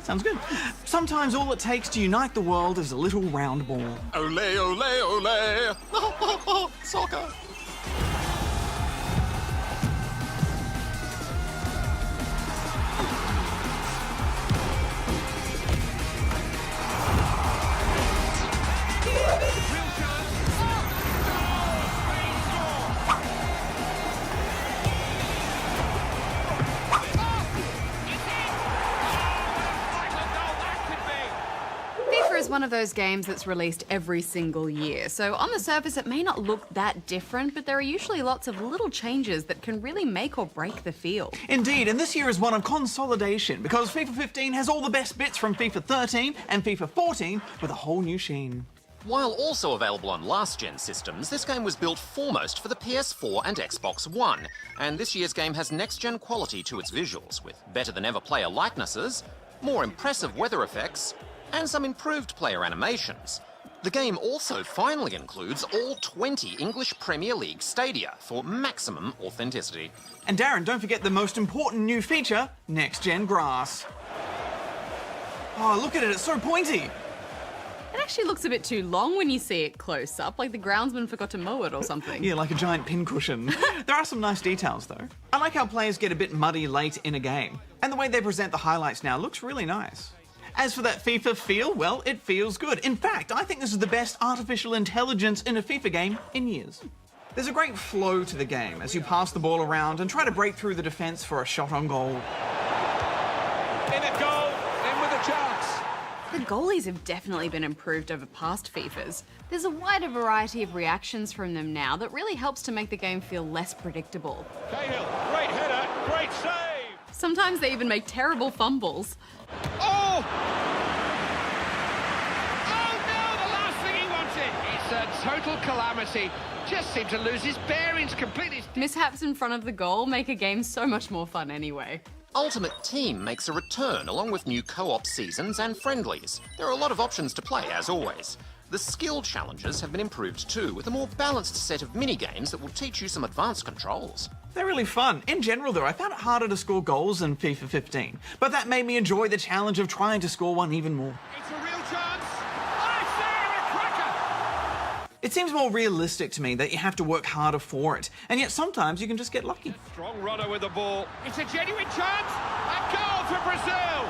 Sounds good. Sometimes all it takes to unite the world is a little round ball. Ole, ole, ole. Soccer. FIFA is one of those games that's released every single year, so on the surface it may not look that different, but there are usually lots of little changes that can really make or break the feel. Indeed, and this year is one of consolidation, because FIFA 15 has all the best bits from FIFA 13 and FIFA 14 with a whole new sheen. While also available on last-gen systems, this game was built foremost for the PS4 and Xbox One, and this year's game has next-gen quality to its visuals, with better-than-ever player likenesses, more impressive weather effects, and some improved player animations. The game also finally includes all 20 English Premier League stadia for maximum authenticity. And Darren, don't forget the most important new feature, next-gen grass. Oh, look at it, it's so pointy. It actually looks a bit too long when you see it close up, like the groundsman forgot to mow it or something. Yeah, like a giant pincushion. There are some nice details, though. I like how players get a bit muddy late in a game, and the way they present the highlights now looks really nice. As for that FIFA feel, well, it feels good. In fact, I think this is the best artificial intelligence in a FIFA game in years. There's a great flow to the game as you pass the ball around and try to break through the defence for a shot on goal. In at goal, in with a chance. The goalies have definitely been improved over past FIFAs. There's a wider variety of reactions from them now that really helps to make the game feel less predictable. Cahill, great header, great save. Sometimes they even make terrible fumbles. Oh! Oh no, the last thing he wanted. It's a total calamity. Just seemed to lose his bearings completely. Mishaps in front of the goal make a game so much more fun anyway. Ultimate Team makes a return along with new co-op seasons and friendlies. There are a lot of options to play, as always. The skill challenges have been improved too, with a more balanced set of mini-games that will teach you some advanced controls. They're really fun. In general, though, I found it harder to score goals than FIFA 15, but that made me enjoy the challenge of trying to score one even more. It's a real chance. I see a cracker. It seems more realistic to me that you have to work harder for it, and yet sometimes you can just get lucky. Strong runner with the ball. It's a genuine chance. A goal for Brazil.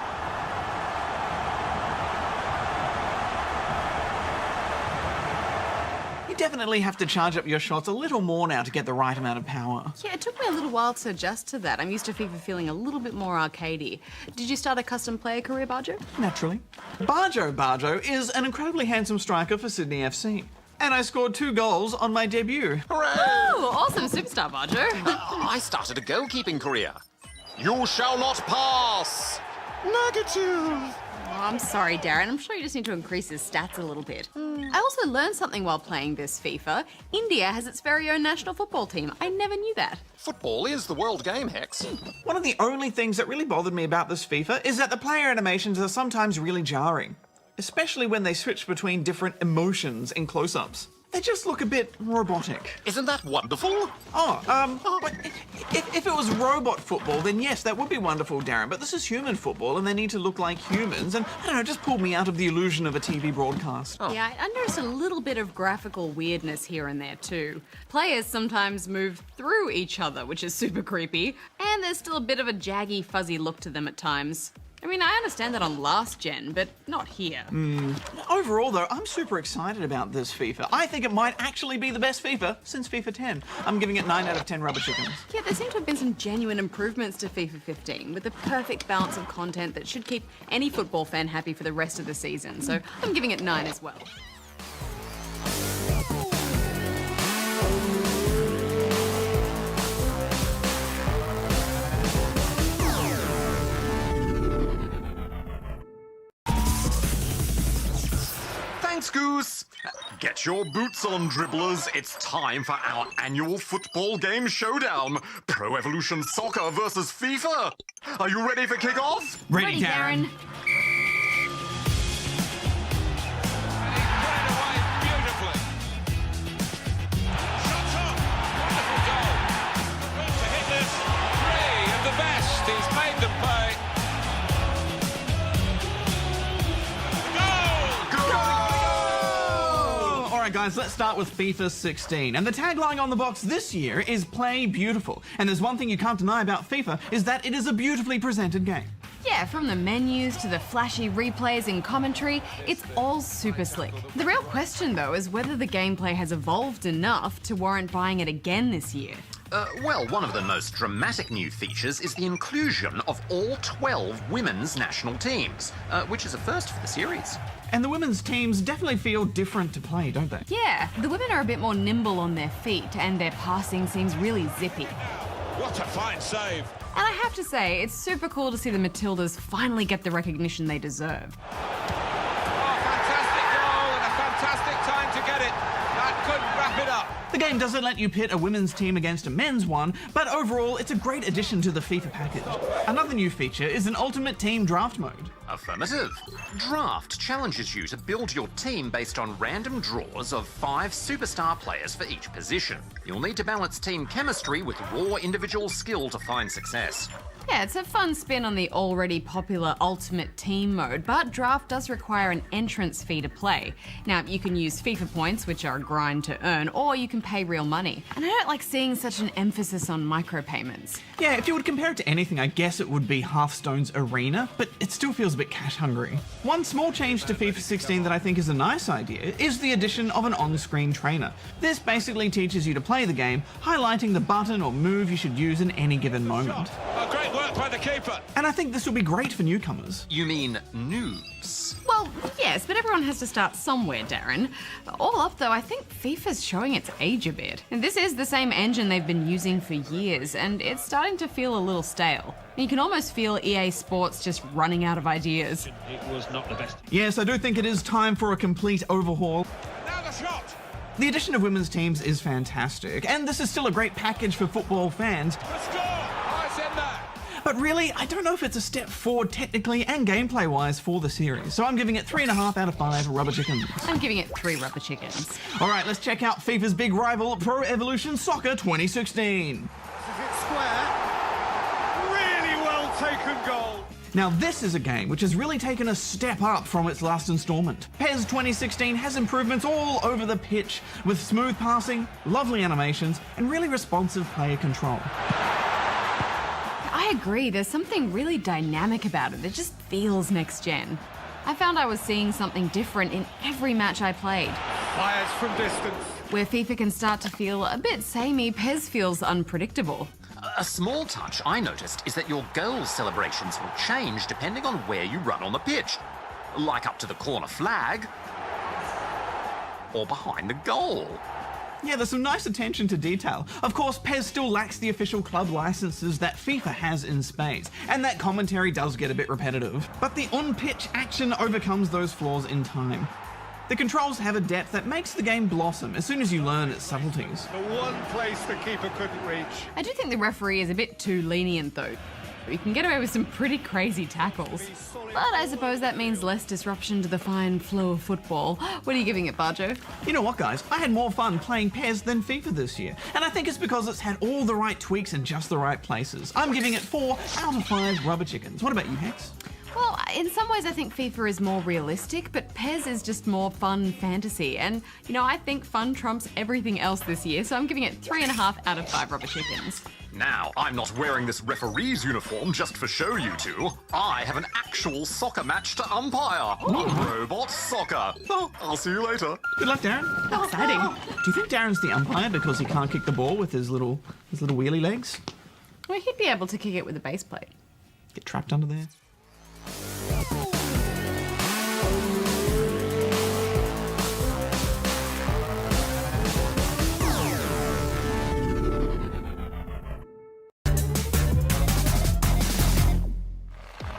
You definitely have to charge up your shots a little more now to get the right amount of power. Yeah, it took me a little while to adjust to that. I'm used to FIFA feeling a little bit more arcadey. Did you start a custom player career, Barjo? Naturally. Barjo is an incredibly handsome striker for Sydney FC. And I scored 2 goals on my debut. Hooray! Oh, awesome superstar, Barjo. I started a goalkeeping career. You shall not pass! Negative! Oh, I'm sorry, Darren. I'm sure you just need to increase his stats a little bit. I also learned something while playing this FIFA. India has its very own national football team. I never knew that. Football is the world game, Hex. One of the only things that really bothered me about this FIFA is that the player animations are sometimes really jarring, especially when they switch between different emotions in close-ups. They just look a bit robotic. Isn't that wonderful? But if it was robot football, then yes, that would be wonderful, Darren. But this is human football, and they need to look like humans. And I don't know, it just pulled me out of the illusion of a TV broadcast. Yeah, I noticed a little bit of graphical weirdness here and there too. Players sometimes move through each other, which is super creepy, and there's still a bit of a jaggy, fuzzy look to them at times. I mean, I understand that on last gen, but not here. Overall, though, I'm super excited about this FIFA. I think it might actually be the best FIFA since FIFA 10. I'm giving it 9 out of 10 rubber chickens. Yeah, there seem to have been some genuine improvements to FIFA 15, with the perfect balance of content that should keep any football fan happy for the rest of the season. So I'm giving it 9 as well. Thanks, Goose. Get your boots on, dribblers. It's time for our annual football game showdown. Pro Evolution Soccer versus FIFA. Are you ready for kickoff? Ready, Darren. And he played away beautifully. Shots up. Wonderful goal. Room to hit this. 3 of the best. He's made them pay. Alright guys, let's start with FIFA 16. And the tagline on the box this year is Play Beautiful. And there's one thing you can't deny about FIFA is that it is a beautifully presented game. Yeah, from the menus to the flashy replays and commentary, it's all super slick. The real question though is whether the gameplay has evolved enough to warrant buying it again this year. Well, one of the most dramatic new features is the inclusion of all 12 women's national teams, which is a first for the series. And the women's teams definitely feel different to play, don't they? Yeah, the women are a bit more nimble on their feet and their passing seems really zippy. What a fine save. And I have to say, it's super cool to see the Matildas finally get the recognition they deserve. Oh, fantastic goal and a fantastic time to get it. That couldn't wrap it up. The game doesn't let you pit a women's team against a men's one, but overall it's a great addition to the FIFA package. Another new feature is an Ultimate Team Draft mode. Affirmative. Draft challenges you to build your team based on random draws of 5 superstar players for each position. You'll need to balance team chemistry with raw individual skill to find success. Yeah, it's a fun spin on the already popular Ultimate Team mode, but Draft does require an entrance fee to play. Now, you can use FIFA points, which are a grind to earn, or you can pay real money. And I don't like seeing such an emphasis on micropayments. Yeah, if you would compare it to anything, I guess it would be Hearthstone's Arena, but it still feels a bit cash hungry. One small change to FIFA 16 that I think is a nice idea is the addition of an on-screen trainer. This basically teaches you to play the game, highlighting the button or move you should use in any given moment. Oh, great work by the keeper. And I think this will be great for newcomers. You mean noobs? Well, yes, but everyone has to start somewhere, Darren. All up, though, I think FIFA's showing its age a bit. And this is the same engine they've been using for years, and it's starting to feel a little stale. And you can almost feel EA Sports just running out of ideas. It was not the best. Yes, I do think it is time for a complete overhaul. Now the shot. The addition of women's teams is fantastic, and this is still a great package for football fans. The score. Oh, it's in there. But really, I don't know if it's a step forward technically and gameplay-wise for the series, so I'm giving it 3.5 out of 5 rubber chickens. I'm giving it 3 rubber chickens. All right, let's check out FIFA's big rival, Pro Evolution Soccer 2016. Is it square? Really well taken goal. Now this is a game which has really taken a step up from its last installment. PES 2016 has improvements all over the pitch, with smooth passing, lovely animations, and really responsive player control. I agree, there's something really dynamic about it. It just feels next gen. I found I was seeing something different in every match I played. Fires from distance. Where FIFA can start to feel a bit samey, PES feels unpredictable. A small touch I noticed is that your goal celebrations will change depending on where you run on the pitch. Like up to the corner flag, or behind the goal. Yeah, there's some nice attention to detail. Of course, PES still lacks the official club licenses that FIFA has in spades, and that commentary does get a bit repetitive. But the on-pitch action overcomes those flaws in time. The controls have a depth that makes the game blossom as soon as you learn its subtleties. The one place the keeper couldn't reach. I do think the referee is a bit too lenient though. You can get away with some pretty crazy tackles. But I suppose that means less disruption to the fine flow of football. What are you giving it, Barjo? You know what, guys? I had more fun playing PES than FIFA this year, and I think it's because it's had all the right tweaks in just the right places. I'm giving it 4 out of 5 rubber chickens. What about you, Hex? Well, in some ways I think FIFA is more realistic, but PES is just more fun fantasy. And, you know, I think fun trumps everything else this year, so I'm giving it 3.5 out of 5 rubber chickens. Now, I'm not wearing this referee's uniform just for show, you two. I have an actual soccer match to umpire. Robot soccer. Oh, I'll see you later. Good luck, Darren. How exciting. Do you think Darren's the umpire because he can't kick the ball with his little wheelie legs? Well, he'd be able to kick it with a base plate. Get trapped under there?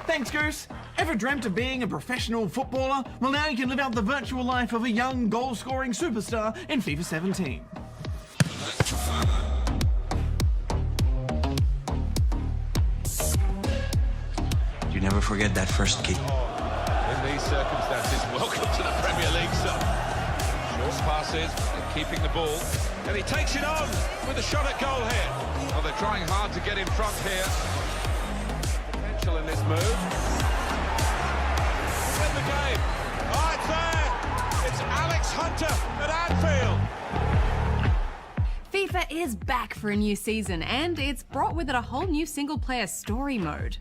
Thanks, Goose. Ever dreamt of being a professional footballer? Well, now you can live out the virtual life of a young goal-scoring superstar in FIFA 17. You never forget that first kick. In these circumstances, welcome to the Premier League, son. Short passes, and keeping the ball. And he takes it on with a shot at goal here. Well, they're trying hard to get in front here. Potential in this move. Win the game. Oh, it's there. It's Alex Hunter at Anfield. is back for a new season, and it's brought with it a whole new single-player story mode.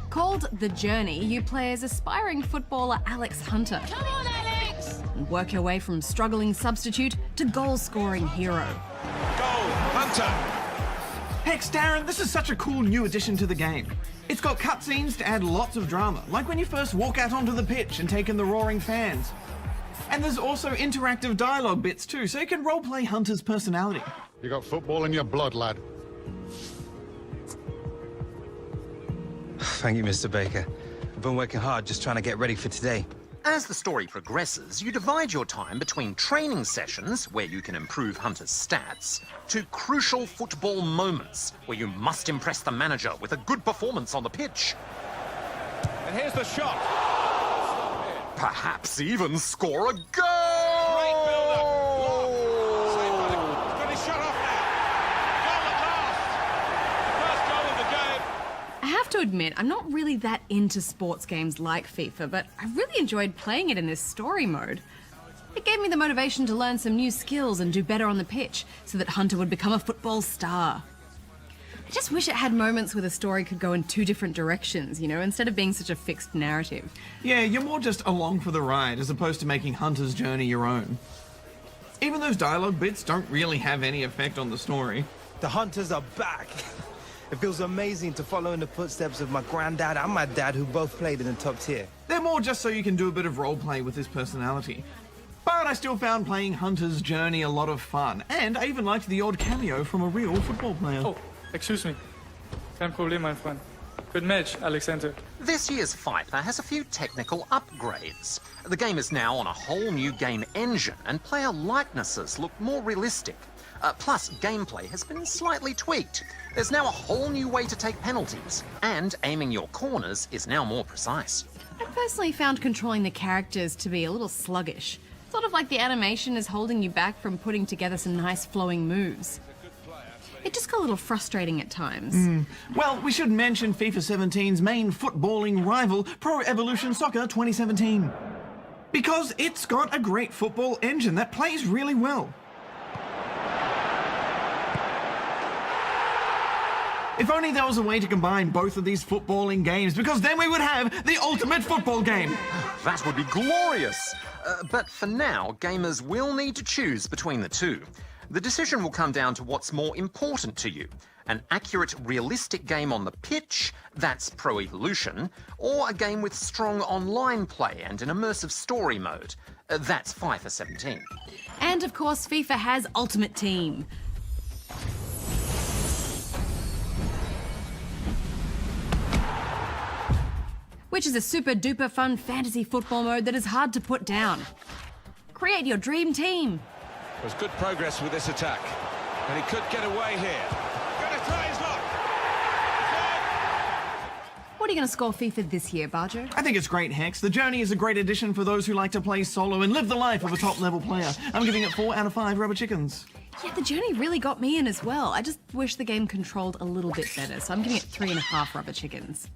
Called The Journey, you play as aspiring footballer Alex Hunter. Come on, Alex! And work your way from struggling substitute to goal-scoring hero. Goal, Hunter. Heck, Darren, this is such a cool new addition to the game. It's got cutscenes to add lots of drama, like when you first walk out onto the pitch and take in the roaring fans. And there's also interactive dialogue bits too, so you can roleplay Hunter's personality. You got football in your blood, lad. Thank you, Mr. Baker. I've been working hard just trying to get ready for today. As the story progresses, you divide your time between training sessions, where you can improve Hunter's stats, to crucial football moments, where you must impress the manager with a good performance on the pitch. And here's the shot. Perhaps even score a goal! Great build-up. Long. Saved by the... Got his shot off now. Goal at last. First goal of the game. I have to admit, I'm not really that into sports games like FIFA, but I really enjoyed playing it in this story mode. It gave me the motivation to learn some new skills and do better on the pitch, so that Hunter would become a football star. I just wish it had moments where the story could go in two different directions, instead of being such a fixed narrative. Yeah, you're more just along for the ride as opposed to making Hunter's journey your own. Even those dialogue bits don't really have any effect on the story. The Hunters are back. It feels amazing to follow in the footsteps of my granddad and my dad, who both played in the top tier. They're more just so you can do a bit of roleplay with his personality. But I still found playing Hunter's journey a lot of fun, and I even liked the odd cameo from a real football player. Oh, excuse me. Kein Problem, mein Freund. Good match, Alexander. This year's FIFA has a few technical upgrades. The game is now on a whole new game engine, and player likenesses look more realistic. Plus, gameplay has been slightly tweaked. There's now a whole new way to take penalties, and aiming your corners is now more precise. I personally found controlling the characters to be a little sluggish. Sort of like the animation is holding you back from putting together some nice flowing moves. It just got a little frustrating at times. Well, we should mention FIFA 17's main footballing rival, Pro Evolution Soccer 2017. Because it's got a great football engine that plays really well. If only there was a way to combine both of these footballing games, because then we would have the ultimate football game. That would be glorious! But for now, gamers will need to choose between the two. The decision will come down to what's more important to you. An accurate, realistic game on the pitch, that's Pro Evolution, or a game with strong online play and an immersive story mode, that's FIFA 17. And of course, FIFA has Ultimate Team. Which is a super duper fun fantasy football mode that is hard to put down. Create your dream team. There's good progress with this attack. And he could get away here. Gonna try his luck. What are you going to score FIFA this year, Barjo? I think it's great, Hex. The Journey is a great addition for those who like to play solo and live the life of a top-level player. I'm giving it 4 out of 5 rubber chickens. Yeah, the Journey really got me in as well. I just wish the game controlled a little bit better, so I'm giving it 3.5 rubber chickens.